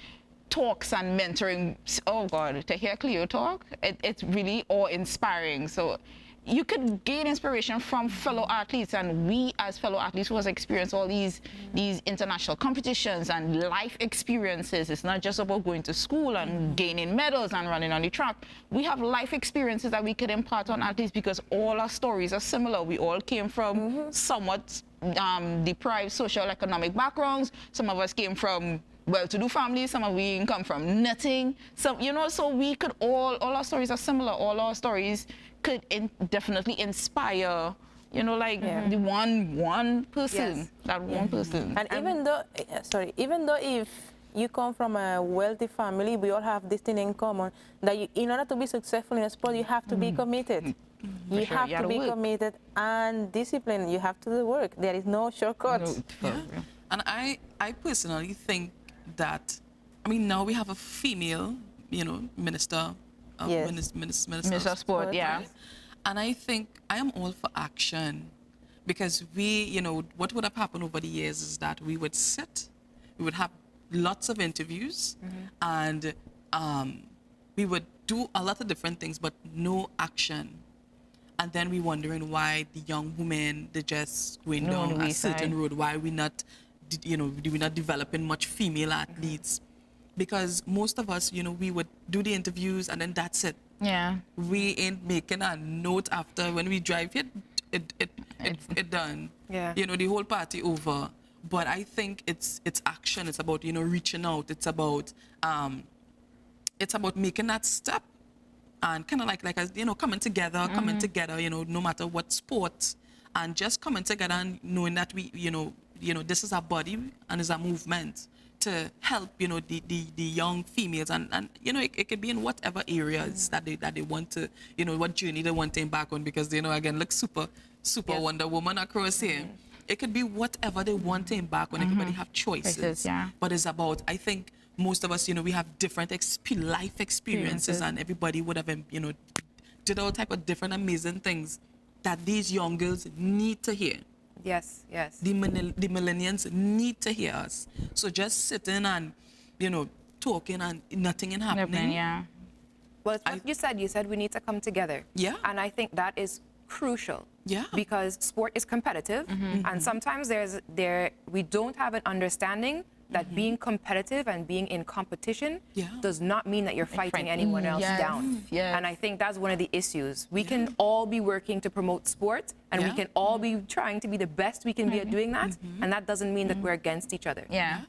talks and mentoring. Oh, God, to hear Cleo talk, it's really awe-inspiring. So you could gain inspiration from fellow athletes, and we as fellow athletes who has experienced all these international competitions and life experiences. It's not just about going to school and gaining medals and running on the track. We have life experiences that we could impart on athletes because all our stories are similar. We all came from somewhat deprived social economic backgrounds. Some of us came from well-to-do families, some of we come from nothing. So, you know, so we could all our stories are similar. All our stories could definitely inspire, you know, like the one person, that one person. And even though, even though if you come from a wealthy family, we all have this thing in common, that in order to be successful in a sport, you have to be committed. You have to be committed and disciplined. You have to do the work. There is no shortcuts. And I personally think that, I mean, now we have a female, you know, minister Minister of Sport, right? And I think I am all for action, because we, you know, what would have happened over the years is that we would sit, we would have lots of interviews, and we would do a lot of different things, but no action. And then we wondering why the young women, they're just going down a certain road, why we not, you know, we're not developing much female athletes. Because most of us, you know, we would do the interviews and then that's it. Yeah. We ain't making a note after when we drive it done. Yeah. You know, the whole party over. But I think it's action. It's about, you know, reaching out. It's about making that step and kind of like you know, coming together, you know, no matter what sport, and just coming together and knowing that we, you know, this is our body and it's a movement to help, you know, the young females, and you know, it could be in whatever areas that they want to, you know, what journey they want to embark on, because, you know, again, look super Wonder Woman across here. It could be whatever they want to embark on. Everybody have choices. But it's about, I think most of us, you know, we have different life experiences, and everybody would have, you know, did all type of different amazing things that these young girls need to hear. Yes, yes. The millennials need to hear us. So just sitting and, you know, talking and nothing is happening. Well, it's what you said we need to come together. Yeah. And I think that is crucial. Yeah. Because sport is competitive, and sometimes we don't have an understanding that being competitive and being in competition does not mean that you're fighting anyone else down. And I think that's one of the issues. We can all be working to promote sport, and we can all be trying to be the best we can be at doing that, and that doesn't mean that we're against each other.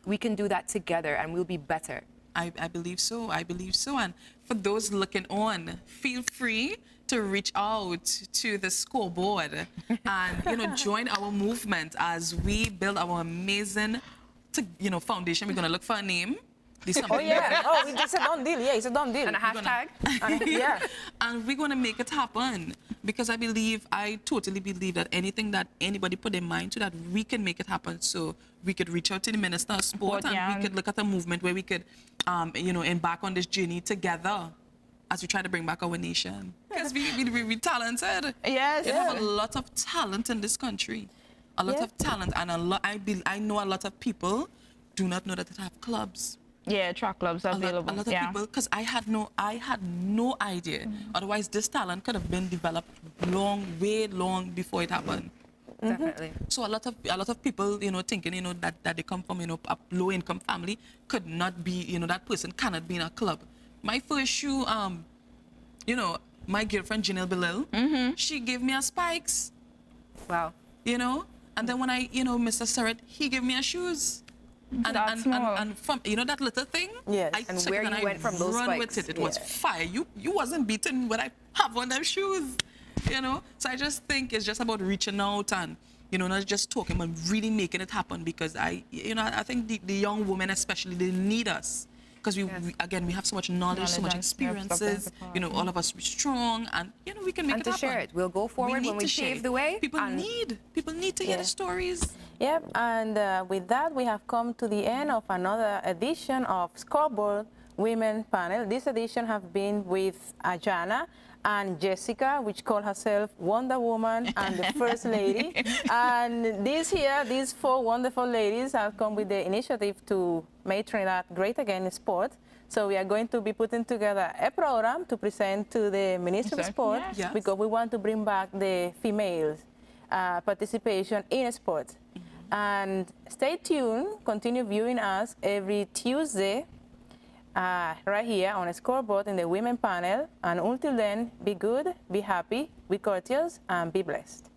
We can do that together, and we'll be better. I believe so. I believe so. And for those looking on, feel free to reach out to the scoreboard and, you know, join our movement as we build our amazing, foundation. We're going to look for a name. Oh, yeah. Oh, it's a done deal. Yeah, it's a done deal. And a hashtag. Yeah. And we're going to make it happen because I totally believe that anything that anybody put their mind to, that we can make it happen. So we could reach out to the Minister of Sport and we could look at a movement where we could, embark on this journey together as we try to bring back our nation. Because we're talented. Yes. We have a lot of talent in this country. A lot of talent. And I know a lot of people do not know that they have clubs. Yeah, track clubs available. A lot of people, because I had no idea. Otherwise, this talent could have been developed way long before it happened. Definitely. So a lot of people, thinking, that they come from, a low-income family, could not be, that person cannot be in a club. My first shoe, my girlfriend Janelle Belil, she gave me a Spikes. Wow. And then when Mr. Surratt, he gave me a shoes. And from that little thing, yes. I and took where it and you went from those run spikes. with it. It was fire. You wasn't beaten when I have on them shoes, So I just think it's just about reaching out and not just talking, but really making it happen. Because I think the young women especially, they need us. Because we have so much knowledge, so much experiences. All of us are strong, and we can make it happen. And to share it, we'll go forward when we pave the way. People need to hear the stories. Yep, and with that, we have come to the end of another edition of Scoreboard Women Panel. This edition have been with Ajana and Jessica, which call herself Wonder Woman and the First Lady. And these four wonderful ladies have come with the initiative to make Trinidad great again in sport. So we are going to be putting together a program to present to the Ministry of Sport, because we want to bring back the females' participation in sport. And stay tuned, continue viewing us every Tuesday right here on a Scoreboard in the Women Panel. And until then, be good, be happy, be courteous, and be blessed.